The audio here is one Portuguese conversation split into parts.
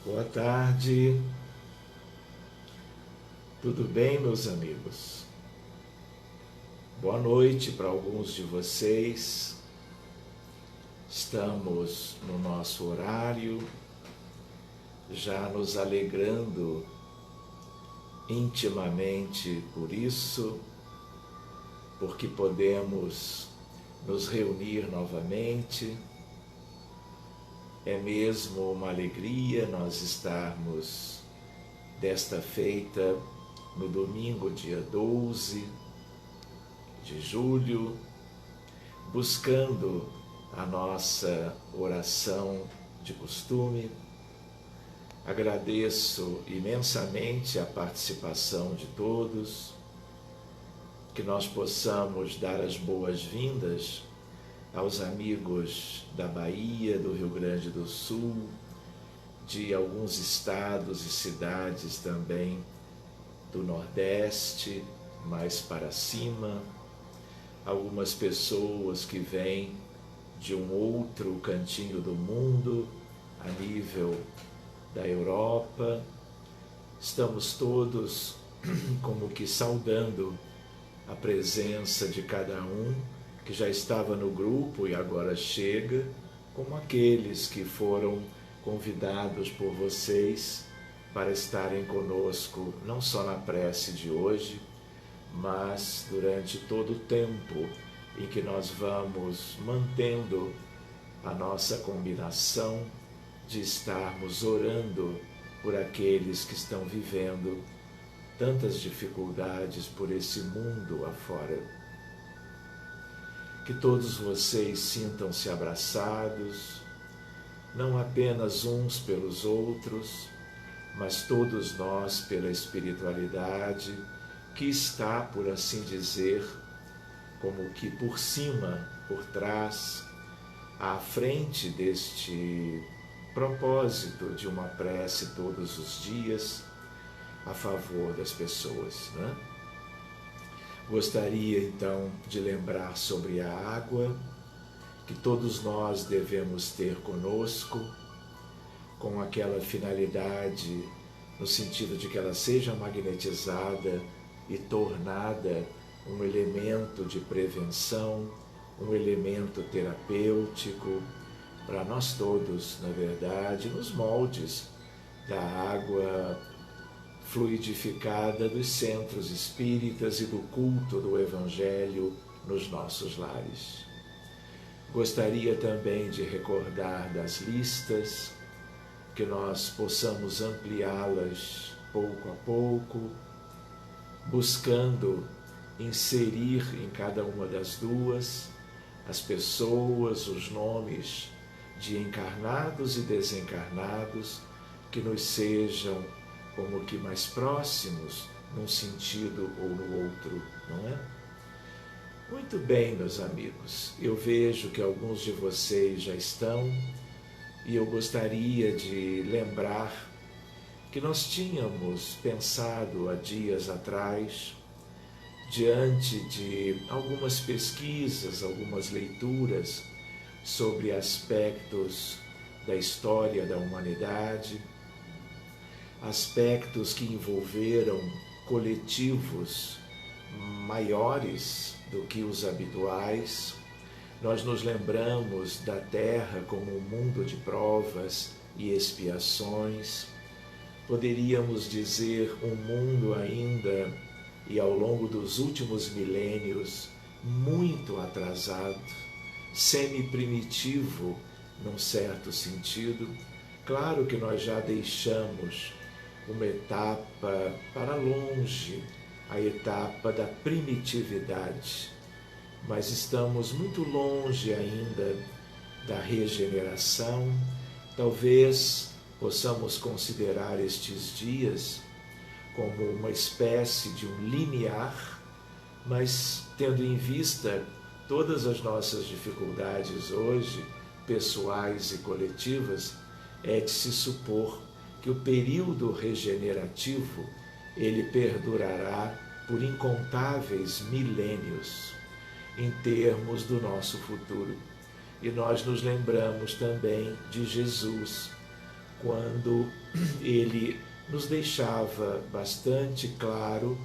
Boa tarde, tudo bem, meus amigos? Boa noite para alguns de vocês. Estamos no nosso horário, já nos alegrando intimamente por isso, porque podemos nos reunir novamente. É mesmo uma alegria nós estarmos desta feita no domingo, dia 12 de julho, buscando a nossa oração de costume. Agradeço imensamente a participação de todos, que nós possamos dar as boas-vindas aos amigos da Bahia, do Rio Grande do Sul, de alguns estados e cidades também do Nordeste, mais para cima, algumas pessoas que vêm de um outro cantinho do mundo, a nível da Europa. Estamos todos como que saudando a presença de cada um que já estava no grupo e agora chega, como aqueles que foram convidados por vocês para estarem conosco, não só na prece de hoje, mas durante todo o tempo em que nós vamos mantendo a nossa combinação de estarmos orando por aqueles que estão vivendo tantas dificuldades por esse mundo afora. Que todos vocês sintam-se abraçados, não apenas uns pelos outros, mas todos nós pela espiritualidade que está, por assim dizer, como que por cima, por trás, à frente deste propósito de uma prece todos os dias a favor das pessoas, né? Gostaria então de lembrar sobre a água, que todos nós devemos ter conosco, com aquela finalidade, no sentido de que ela seja magnetizada e tornada um elemento de prevenção, um elemento terapêutico para nós todos, na verdade, nos moldes da água fluidificada dos centros espíritas e do culto do Evangelho nos nossos lares. Gostaria também de recordar das listas, que nós possamos ampliá-las pouco a pouco, buscando inserir em cada uma das duas as pessoas, os nomes de encarnados e desencarnados que nos sejam como que mais próximos num sentido ou no outro, não é? Muito bem, meus amigos, eu vejo que alguns de vocês já estão e eu gostaria de lembrar que nós tínhamos pensado há dias atrás, diante de algumas pesquisas, algumas leituras sobre aspectos da história da humanidade, aspectos que envolveram coletivos maiores do que os habituais. Nós nos lembramos da Terra como um mundo de provas e expiações. Poderíamos dizer um mundo ainda, e ao longo dos últimos milênios, muito atrasado, semi-primitivo num certo sentido. Claro que nós já deixamos uma etapa para longe, a etapa da primitividade, mas estamos muito longe ainda da regeneração. Talvez possamos considerar estes dias como uma espécie de um limiar, mas tendo em vista todas as nossas dificuldades hoje, pessoais e coletivas, é de se supor que o período regenerativo ele perdurará por incontáveis milênios em termos do nosso futuro. E nós nos lembramos também de Jesus, quando ele nos deixava bastante claro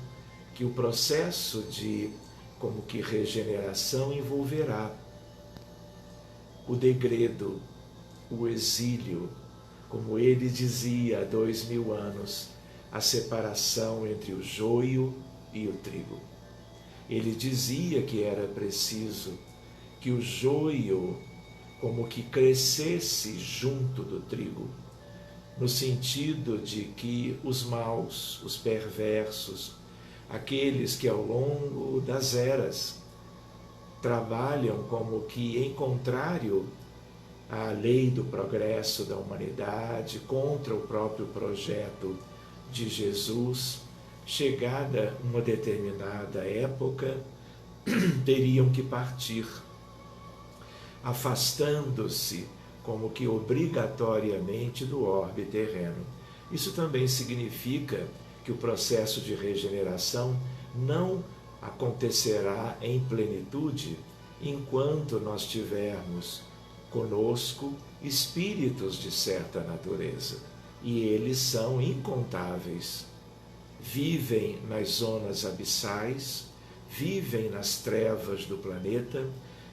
que o processo de como que regeneração envolverá o degredo, o exílio, como ele dizia há 2000 anos, a separação entre o joio e o trigo. Ele dizia que era preciso que o joio como que crescesse junto do trigo, no sentido de que os maus, os perversos, aqueles que ao longo das eras trabalham como que em contrário à lei do progresso da humanidade, contra o próprio projeto de Jesus, chegada uma determinada época, teriam que partir, afastando-se como que obrigatoriamente do orbe terreno. Isso também significa que o processo de regeneração não acontecerá em plenitude enquanto nós tivermos conosco espíritos de certa natureza. E eles são incontáveis. Vivem nas zonas abissais, vivem nas trevas do planeta,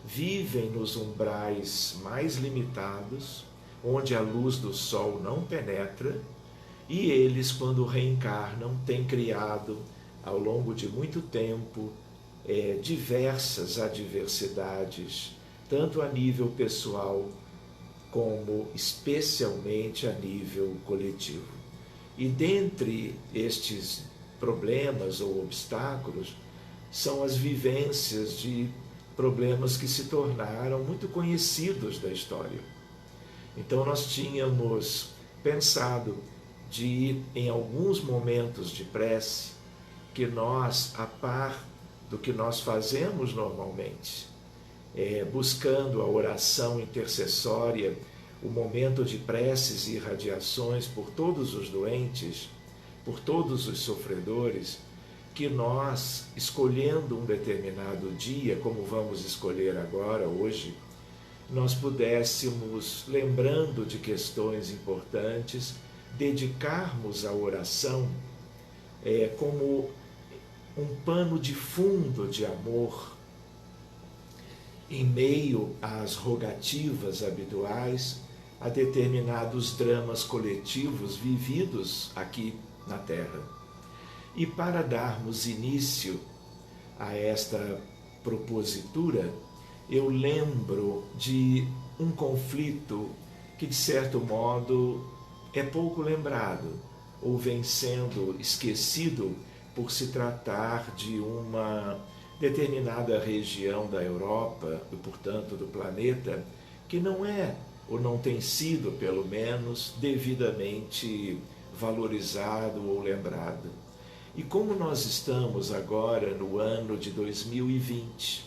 vivem nos umbrais mais limitados, onde a luz do sol não penetra, e eles, quando reencarnam, têm criado, ao longo de muito tempo, diversas adversidades, tanto a nível pessoal, como especialmente a nível coletivo. E dentre estes problemas ou obstáculos, são as vivências de problemas que se tornaram muito conhecidos da história. Então nós tínhamos pensado de, em alguns momentos de prece, que nós, a par do que nós fazemos normalmente, buscando a oração intercessória, o momento de preces e irradiações por todos os doentes, por todos os sofredores, que nós, escolhendo um determinado dia, como vamos escolher agora, hoje, nós pudéssemos, lembrando de questões importantes, dedicarmos a oração como um pano de fundo de amor, em meio às rogativas habituais, a determinados dramas coletivos vividos aqui na Terra. E para darmos início a esta propositura, eu lembro de um conflito que, de certo modo, é pouco lembrado, ou vem sendo esquecido por se tratar de uma determinada região da Europa, e portanto do planeta, que não é, ou não tem sido, pelo menos, devidamente valorizado ou lembrado. E como nós estamos agora no ano de 2020,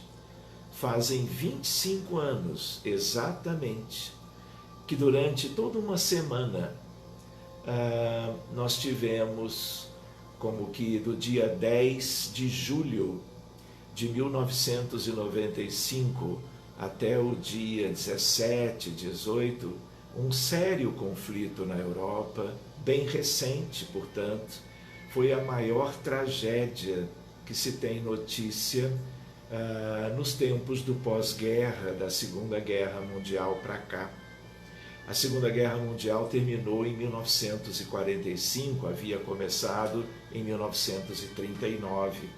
fazem 25 anos exatamente, que durante toda uma semana nós tivemos como que do dia 10 de julho de 1995 até o dia 17, 18, um sério conflito na Europa, bem recente, portanto, foi a maior tragédia que se tem notícia nos tempos do pós-guerra, da Segunda Guerra Mundial para cá. A Segunda Guerra Mundial terminou em 1945, havia começado em 1939,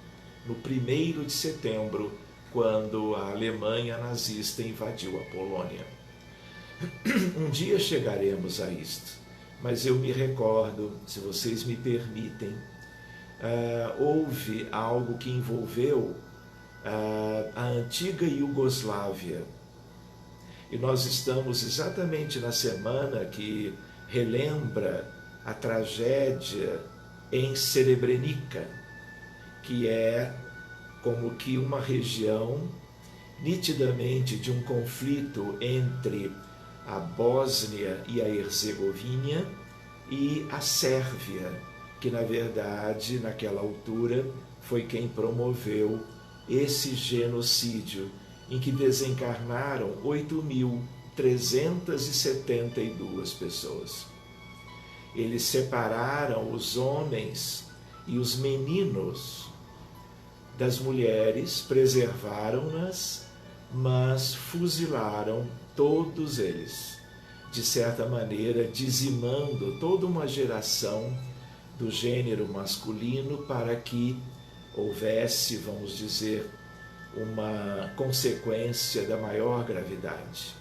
no 1º de setembro, quando a Alemanha nazista invadiu a Polônia. Um dia chegaremos a isto, mas eu me recordo, se vocês me permitem, houve algo que envolveu a antiga Iugoslávia. E nós estamos exatamente na semana que relembra a tragédia em Srebrenica, que é como que uma região nitidamente de um conflito entre a Bósnia e a Herzegovina e a Sérvia, que na verdade naquela altura foi quem promoveu esse genocídio, em que desencarnaram 8.372 pessoas. eles separaram os homens e os meninos das mulheres, preservaram-nas, mas fuzilaram todos eles, de certa maneira dizimando toda uma geração do gênero masculino para que houvesse, vamos dizer, uma consequência da maior gravidade.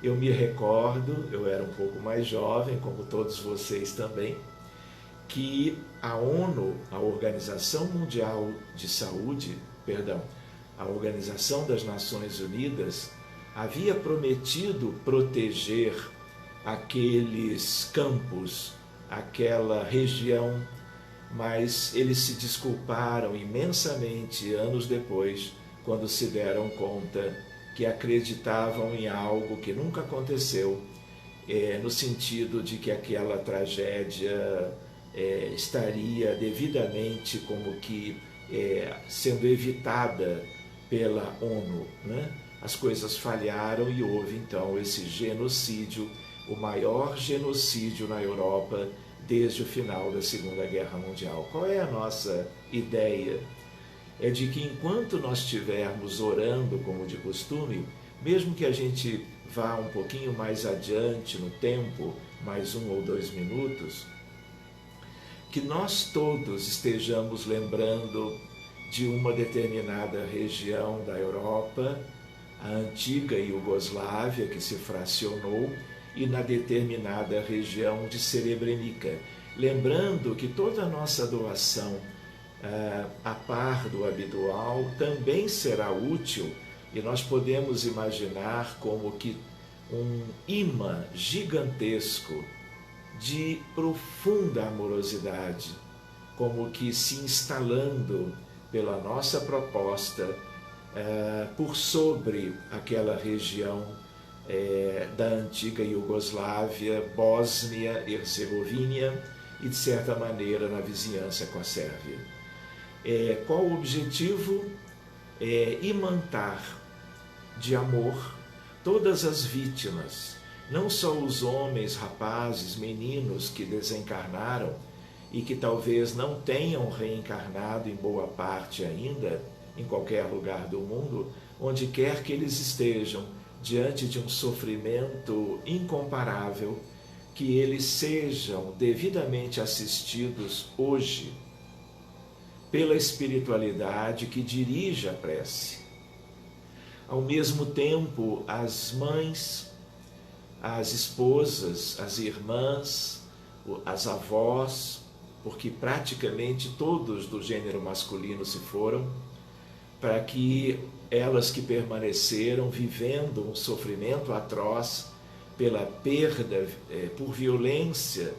Eu me recordo, eu era um pouco mais jovem, como todos vocês também, que a ONU, a Organização Mundial de Saúde, a Organização das Nações Unidas, havia prometido proteger aqueles campos, aquela região, mas eles se desculparam imensamente anos depois, quando se deram conta que acreditavam em algo que nunca aconteceu, no sentido de que aquela tragédia estaria devidamente como que sendo evitada pela ONU, né? As coisas falharam e houve então esse genocídio, o maior genocídio na Europa desde o final da Segunda Guerra Mundial. Qual é a nossa ideia? É de que enquanto nós estivermos orando como de costume, mesmo que a gente vá um pouquinho mais adiante no tempo, mais 1 ou 2 minutos, que nós todos estejamos lembrando de uma determinada região da Europa, a antiga Iugoslávia, que se fracionou, e na determinada região de Srebrenica. Lembrando que toda a nossa doação, a par do habitual, também será útil, e nós podemos imaginar como que um imã gigantesco de profunda amorosidade, como que se instalando pela nossa proposta por sobre aquela região da antiga Iugoslávia, Bósnia, Herzegovina e, de certa maneira, na vizinhança com a Sérvia. Qual o objetivo? Imantar de amor todas as vítimas, não só os homens, rapazes, meninos que desencarnaram e que talvez não tenham reencarnado em boa parte ainda, em qualquer lugar do mundo, onde quer que eles estejam, diante de um sofrimento incomparável, que eles sejam devidamente assistidos hoje pela espiritualidade que dirige a prece. Ao mesmo tempo, as mães, as esposas, as irmãs, as avós, porque praticamente todos do gênero masculino se foram, para que elas que permaneceram vivendo um sofrimento atroz pela perda, por violência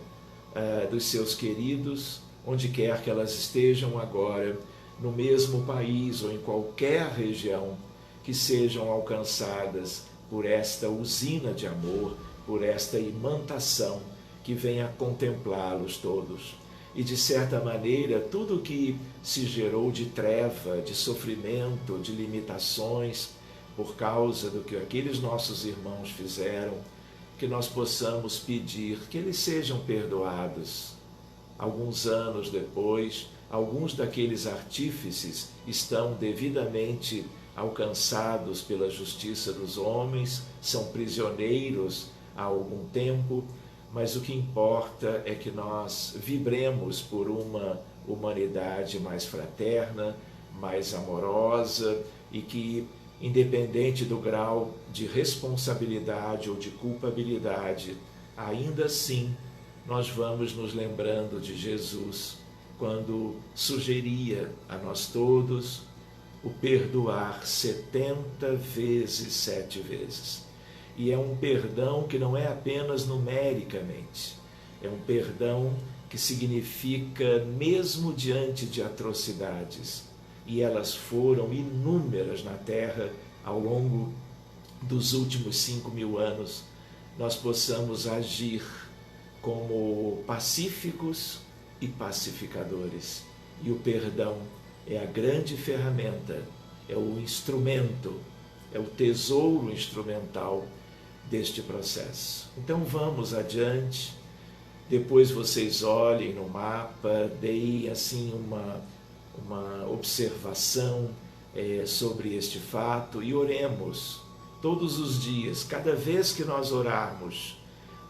dos seus queridos, onde quer que elas estejam agora, no mesmo país ou em qualquer região, que sejam alcançadas por esta usina de amor, por esta imantação que venha contemplá-los todos. E, de certa maneira, tudo que se gerou de treva, de sofrimento, de limitações, por causa do que aqueles nossos irmãos fizeram, que nós possamos pedir que eles sejam perdoados. Alguns anos depois, alguns daqueles artífices estão devidamente alcançados pela justiça dos homens, são prisioneiros há algum tempo, mas o que importa é que nós vibremos por uma humanidade mais fraterna, mais amorosa e que, independente do grau de responsabilidade ou de culpabilidade, ainda assim nós vamos nos lembrando de Jesus quando sugeria a nós todos o perdoar 70 vezes 7 vezes. E é um perdão que não é apenas numericamente, é um perdão que significa mesmo diante de atrocidades, e elas foram inúmeras na Terra ao longo dos últimos 5.000 anos, nós possamos agir como pacíficos e pacificadores. E o perdão é a grande ferramenta, é o instrumento, é o tesouro instrumental deste processo. Então vamos adiante, Depois vocês olhem no mapa, deem assim uma observação sobre este fato e oremos todos os dias. Cada vez que nós orarmos,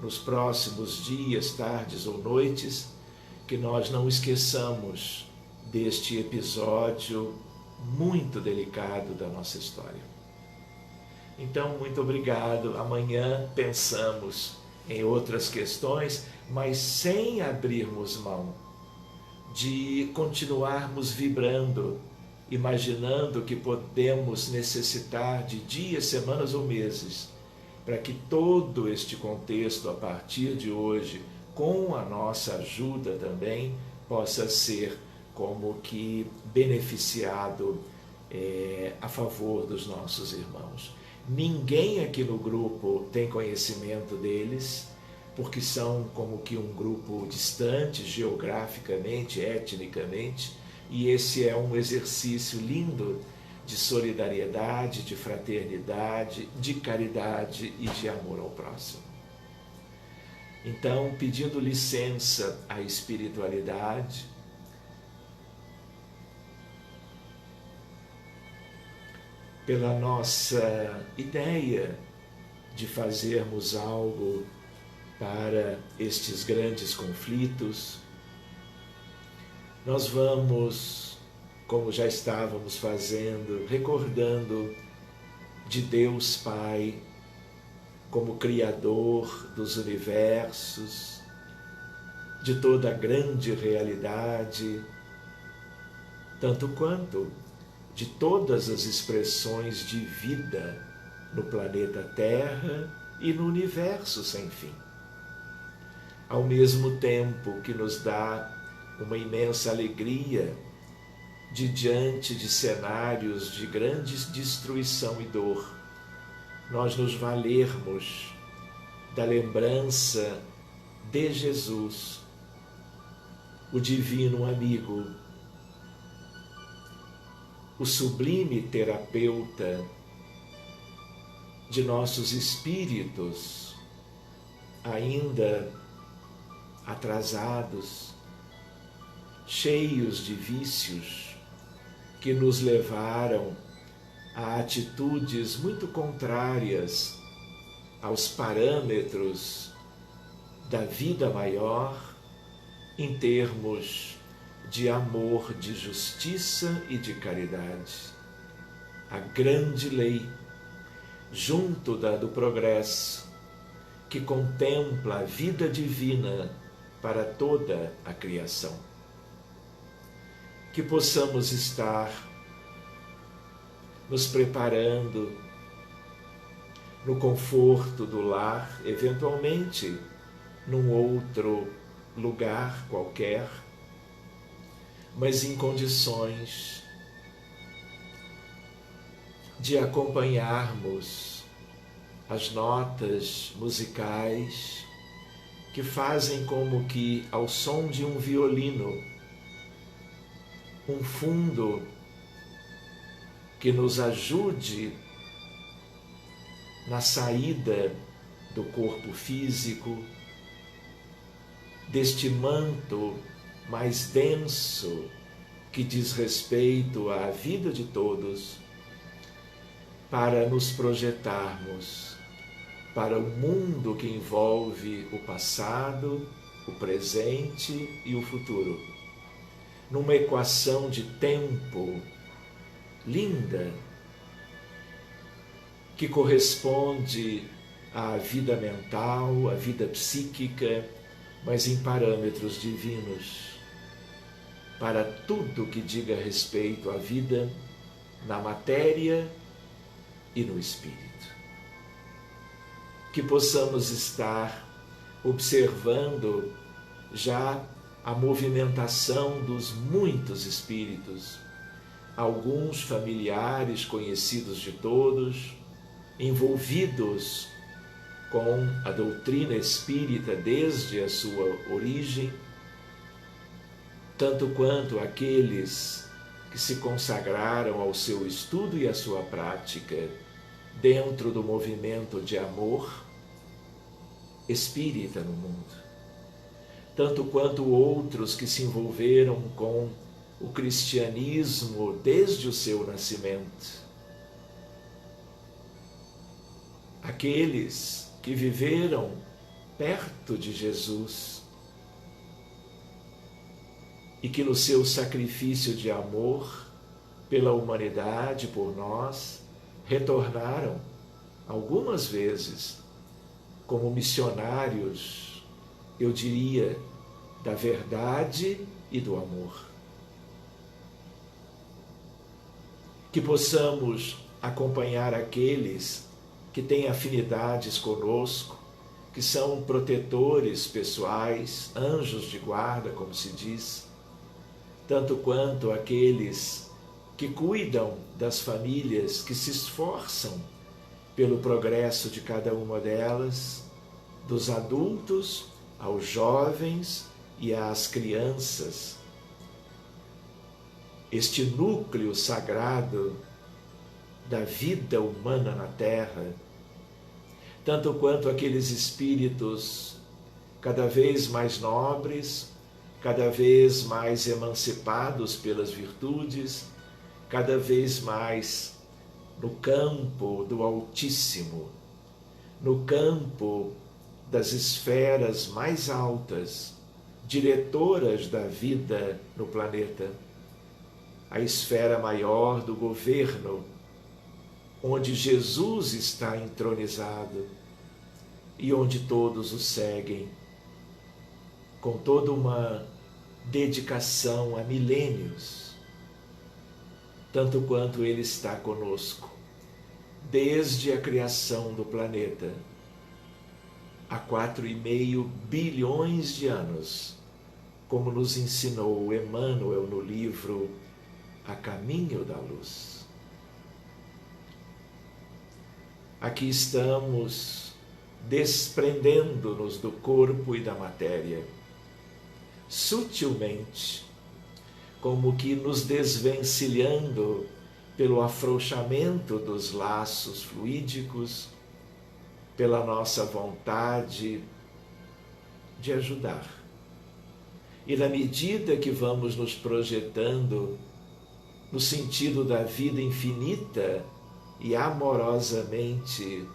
nos próximos dias, tardes ou noites, que nós não esqueçamos deste episódio muito delicado da nossa história. Então, muito obrigado. Amanhã pensamos em outras questões, mas sem abrirmos mão de continuarmos vibrando, imaginando que podemos necessitar de dias, semanas ou meses para que todo este contexto, a partir de hoje, com a nossa ajuda também, possa ser como que beneficiado a favor dos nossos irmãos. Ninguém aqui no grupo tem conhecimento deles, porque são como que um grupo distante geograficamente, etnicamente, e esse é um exercício lindo de solidariedade, de fraternidade, de caridade e de amor ao próximo. Então, pedindo licença à espiritualidade, pela nossa ideia de fazermos algo para estes grandes conflitos, nós vamos, como já estávamos fazendo, recordando de Deus Pai como Criador dos universos, de toda a grande realidade, tanto quanto de todas as expressões de vida no planeta Terra e no universo sem fim. Ao mesmo tempo que nos dá uma imensa alegria de diante de cenários de grande destruição e dor, nós nos valermos da lembrança de Jesus, o divino amigo, o sublime terapeuta de nossos espíritos ainda atrasados, cheios de vícios que nos levaram a atitudes muito contrárias aos parâmetros da vida maior em termos de amor, de justiça e de caridade. A grande lei, junto do progresso, que contempla a vida divina para toda a criação. Que possamos estar nos preparando no conforto do lar, eventualmente num outro lugar qualquer, mas em condições de acompanharmos as notas musicais que fazem como que ao som de um violino, um fundo que nos ajude na saída do corpo físico, deste manto mais denso que diz respeito à vida de todos, para nos projetarmos para o mundo que envolve o passado, o presente e o futuro, numa equação de tempo linda, que corresponde à vida mental, à vida psíquica, mas em parâmetros divinos, para tudo que diga respeito à vida na matéria e no espírito. Que possamos estar observando já a movimentação dos muitos espíritos, alguns familiares conhecidos de todos, envolvidos com a doutrina espírita desde a sua origem, tanto quanto aqueles que se consagraram ao seu estudo e à sua prática dentro do movimento de amor espírita no mundo. tanto quanto outros que se envolveram com o cristianismo desde o seu nascimento. Aqueles que viveram perto de Jesus e que no seu sacrifício de amor pela humanidade, por nós, retornaram algumas vezes como missionários, eu diria, da verdade e do amor. Que possamos acompanhar aqueles que têm afinidades conosco, que são protetores pessoais, anjos de guarda, como se diz, tanto quanto aqueles que cuidam das famílias, que se esforçam pelo progresso de cada uma delas, dos adultos aos jovens e às crianças. Este núcleo sagrado da vida humana na Terra, tanto quanto aqueles espíritos cada vez mais nobres, cada vez mais emancipados pelas virtudes, cada vez mais no campo do Altíssimo, no campo das esferas mais altas, diretoras da vida no planeta, a esfera maior do governo, onde Jesus está entronizado e onde todos o seguem, com toda uma dedicação a milênios, tanto quanto Ele está conosco, desde a criação do planeta, há 4,5 bilhões de anos, como nos ensinou Emmanuel no livro A Caminho da Luz. Aqui estamos desprendendo-nos do corpo e da matéria, sutilmente, como que nos desvencilhando pelo afrouxamento dos laços fluídicos, pela nossa vontade de ajudar. E na medida que vamos nos projetando no sentido da vida infinita e amorosamente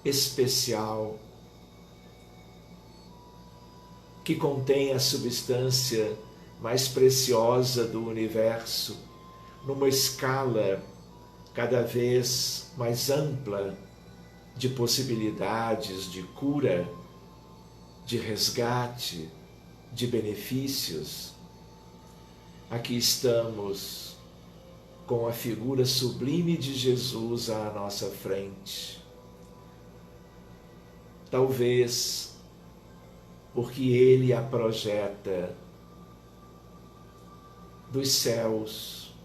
especial, que contém a substância mais preciosa do universo, numa escala cada vez mais ampla de possibilidades de cura, de resgate, de benefícios. Aqui estamos com a figura sublime de Jesus à nossa frente. Talvez porque Ele a projeta dos céus,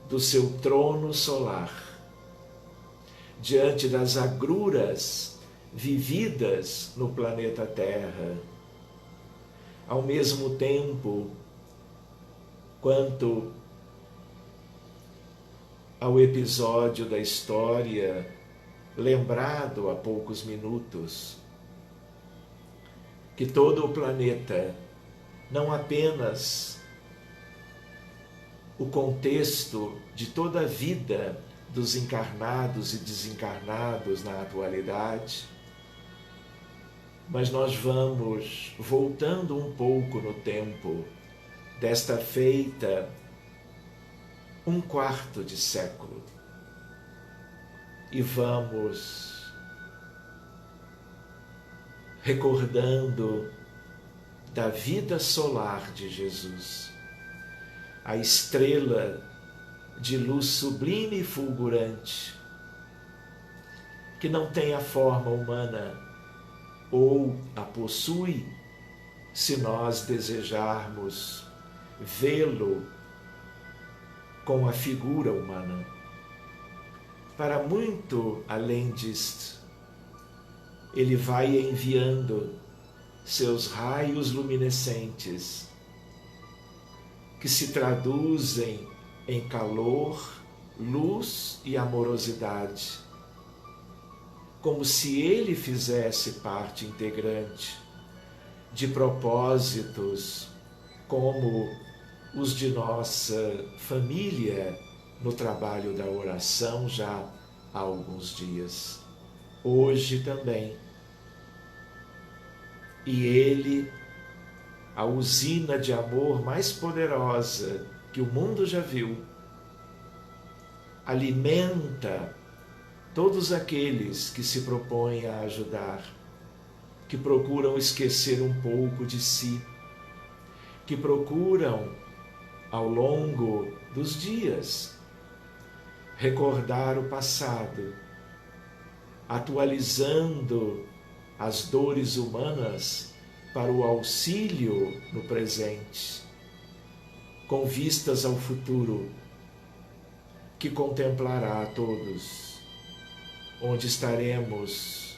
do seu trono solar, diante das agruras vividas no planeta Terra, ao mesmo tempo quanto ao episódio da história lembrado há poucos minutos, que todo o planeta, não apenas o contexto de toda a vida dos encarnados e desencarnados na atualidade, mas nós vamos voltando um pouco no tempo desta feita 1/4 de século e vamos recordando da vida solar de Jesus, a estrela de luz sublime e fulgurante, que não tem a forma humana ou a possui, se nós desejarmos vê-lo com a figura humana. Para muito além disto, Ele vai enviando seus raios luminescentes, que se traduzem em calor, luz e amorosidade, como se ele fizesse parte integrante de propósitos como os de nossa família no trabalho da oração já há alguns dias. Hoje também. E ele, a usina de amor mais poderosa que o mundo já viu, alimenta todos aqueles que se propõem a ajudar, que procuram esquecer um pouco de si, que procuram, ao longo dos dias, recordar o passado, atualizando as dores humanas para o auxílio no presente, com vistas ao futuro, que contemplará a todos, onde estaremos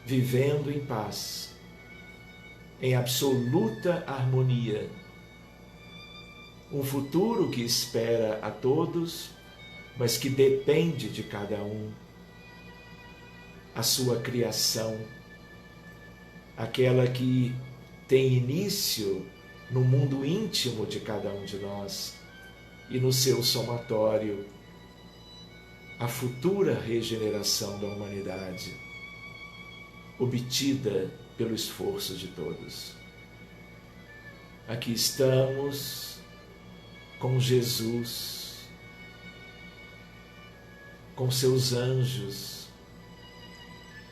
vivendo em paz, em absoluta harmonia. Um futuro que espera a todos, mas que depende de cada um. A sua criação, aquela que tem início no mundo íntimo de cada um de nós e no seu somatório, a futura regeneração da humanidade, obtida pelo esforço de todos. Aqui estamos com Jesus, com seus anjos,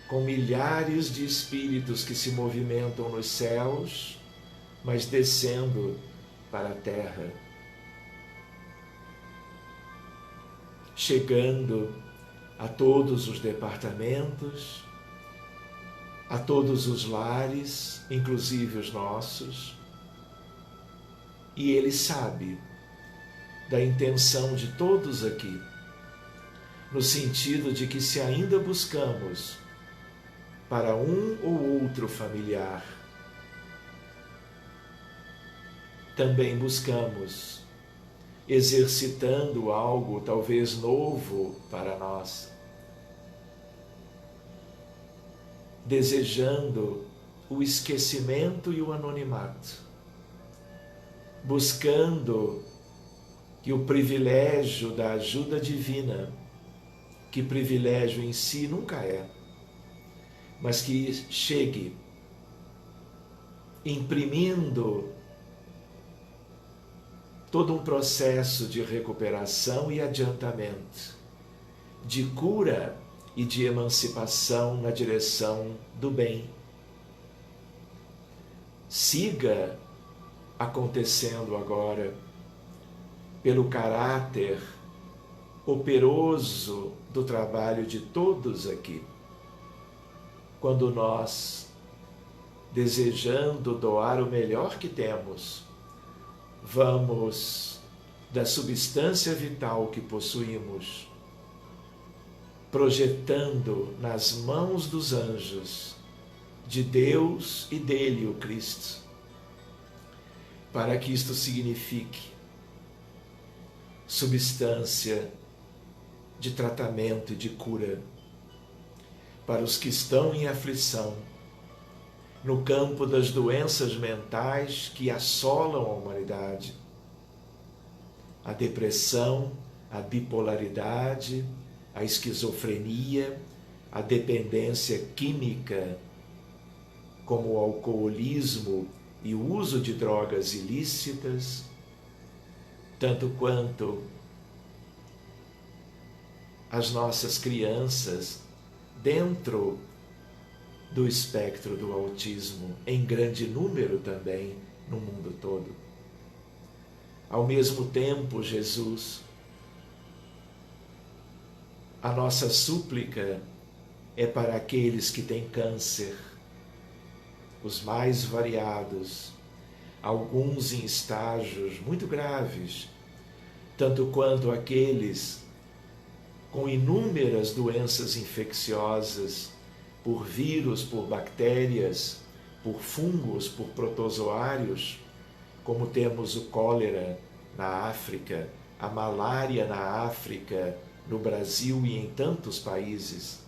com milhares de espíritos que se movimentam nos céus, mas descendo para a terra, chegando a todos os departamentos, a todos os lares, inclusive os nossos, e Ele sabe da intenção de todos aqui, no sentido de que se ainda buscamos para um ou outro familiar, também buscamos, exercitando algo talvez novo para nós, desejando o esquecimento e o anonimato, buscando que o privilégio da ajuda divina, que privilégio em si nunca é, mas que chegue imprimindo todo um processo de recuperação e adiantamento, de cura e de emancipação na direção do bem. Siga acontecendo agora pelo caráter operoso do trabalho de todos aqui. Quando nós, desejando doar o melhor que temos, vamos da substância vital que possuímos, projetando nas mãos dos anjos, de Deus e dele, o Cristo, para que isto signifique substância de tratamento e de cura para os que estão em aflição, no campo das doenças mentais que assolam a humanidade, a depressão, a bipolaridade, a esquizofrenia, a dependência química, como o alcoolismo e o uso de drogas ilícitas, tanto quanto as nossas crianças dentro do espectro do autismo, em grande número também no mundo todo. Ao mesmo tempo, Jesus, a nossa súplica é para aqueles que têm câncer, os mais variados, alguns em estágios muito graves, tanto quanto aqueles com inúmeras doenças infecciosas, por vírus, por bactérias, por fungos, por protozoários, como temos o cólera na África, a malária na África, no Brasil e em tantos países.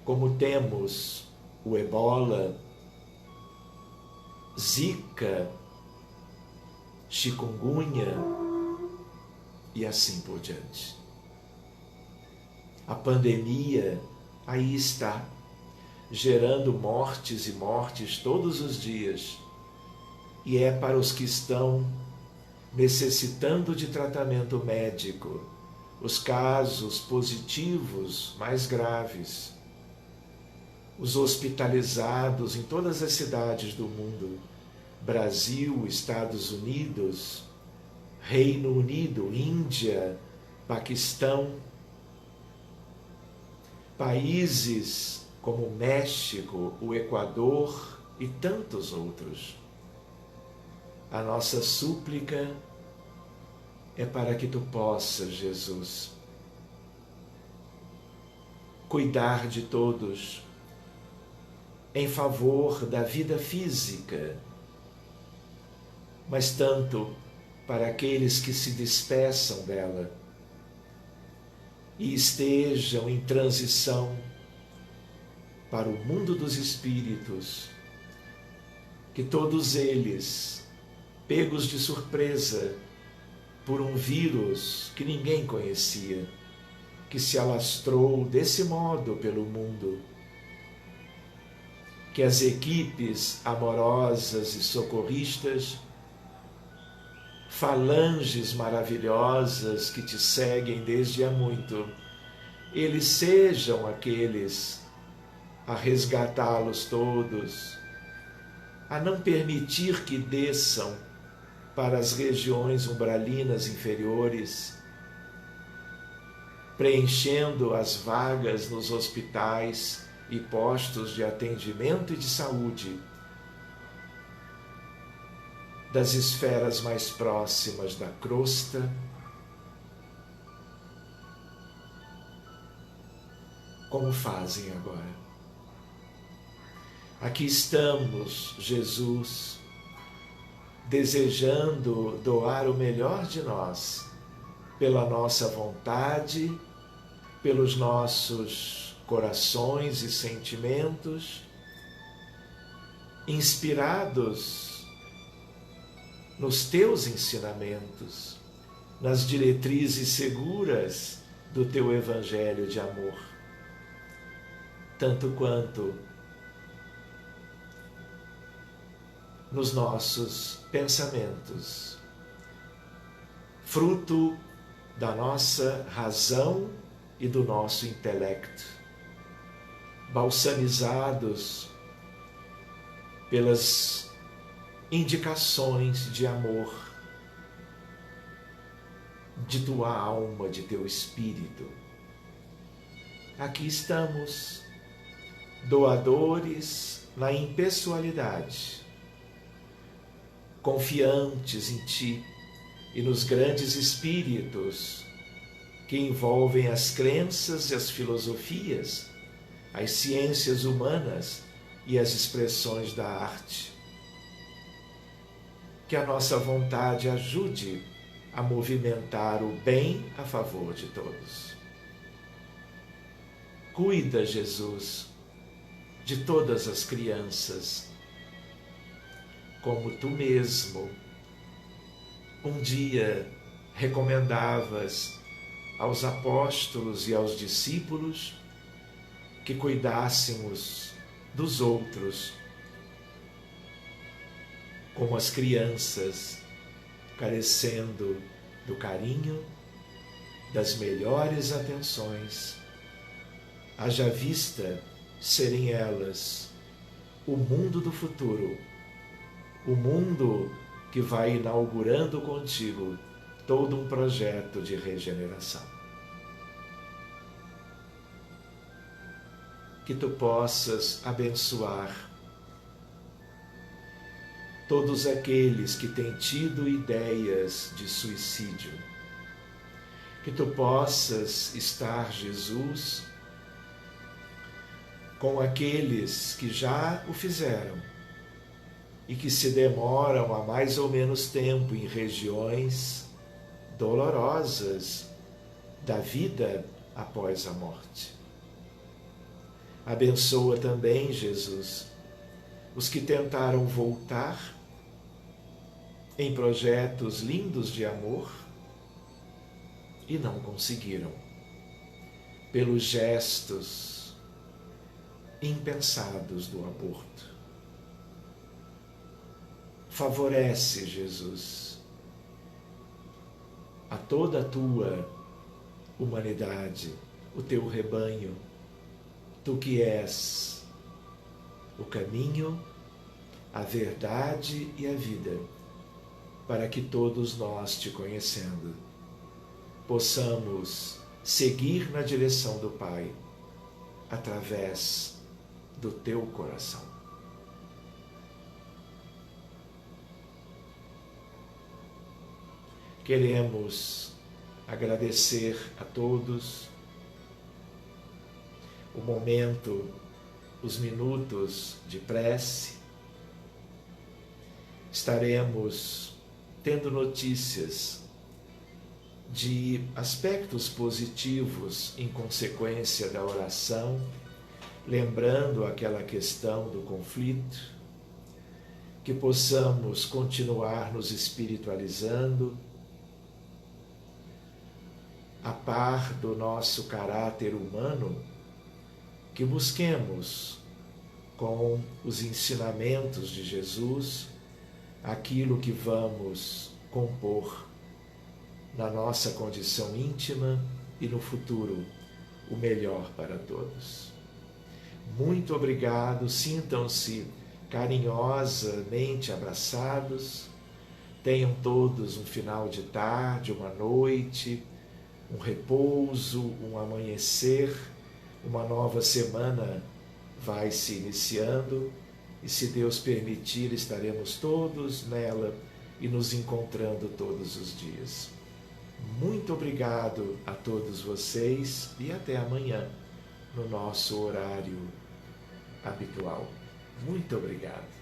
como temos o ebola, zika, chikungunya e assim por diante. A pandemia aí está, gerando mortes e mortes todos os dias, e é para os que estão necessitando de tratamento médico, os casos positivos mais graves, os hospitalizados em todas as cidades do mundo, Brasil, Estados Unidos, Reino Unido, Índia, Paquistão, países como o México, o Equador e tantos outros. A nossa súplica é para que tu possas, Jesus, cuidar de todos em favor da vida física, mas tanto para aqueles que se despeçam dela e estejam em transição para o mundo dos espíritos, que todos eles, pegos de surpresa por um vírus que ninguém conhecia, que se alastrou desse modo pelo mundo, que as equipes amorosas e socorristas, falanges maravilhosas que te seguem desde há muito, eles sejam aqueles a resgatá-los todos, a não permitir que desçam para as regiões umbralinas inferiores, preenchendo as vagas nos hospitais e postos de atendimento e de saúde das esferas mais próximas da crosta, como fazem agora. Aqui estamos, Jesus, desejando doar o melhor de nós, pela nossa vontade, pelos nossos corações e sentimentos, inspirados nos teus ensinamentos, nas diretrizes seguras do teu evangelho de amor, tanto quanto nos nossos pensamentos, fruto da nossa razão e do nosso intelecto, balsamizados pelas indicações de amor de tua alma, de teu espírito. Aqui estamos, doadores na impessoalidade, confiantes em ti e nos grandes espíritos que envolvem as crenças e as filosofias, as ciências humanas e as expressões da arte. Que a nossa vontade ajude a movimentar o bem a favor de todos. Cuida, Jesus, de todas as crianças, como tu mesmo um dia recomendavas aos apóstolos e aos discípulos que cuidássemos dos outros, como as crianças, carecendo do carinho, das melhores atenções, haja vista serem elas o mundo do futuro, o mundo que vai inaugurando contigo todo um projeto de regeneração. Que tu possas abençoar todos aqueles que têm tido ideias de suicídio. Que tu possas estar, Jesus, com aqueles que já o fizeram e que se demoram há mais ou menos tempo em regiões dolorosas da vida após a morte. Abençoa também, Jesus, os que tentaram voltar em projetos lindos de amor e não conseguiram, pelos gestos impensados do aborto. Favorece, Jesus, a toda a tua humanidade, o teu rebanho, tu que és o caminho, a verdade e a vida, para que todos nós, te conhecendo, possamos seguir na direção do Pai, através do teu coração. Queremos agradecer a todos o momento, os minutos de prece. Estaremos tendo notícias de aspectos positivos em consequência da oração, lembrando aquela questão do conflito, que possamos continuar nos espiritualizando, a par do nosso caráter humano, que busquemos com os ensinamentos de Jesus aquilo que vamos compor na nossa condição íntima e no futuro o melhor para todos. Muito obrigado, sintam-se carinhosamente abraçados, tenham todos um final de tarde, uma noite, um repouso, um amanhecer, uma nova semana vai se iniciando e, se Deus permitir, estaremos todos nela e nos encontrando todos os dias. Muito obrigado a todos vocês e até amanhã no nosso horário habitual. Muito obrigado.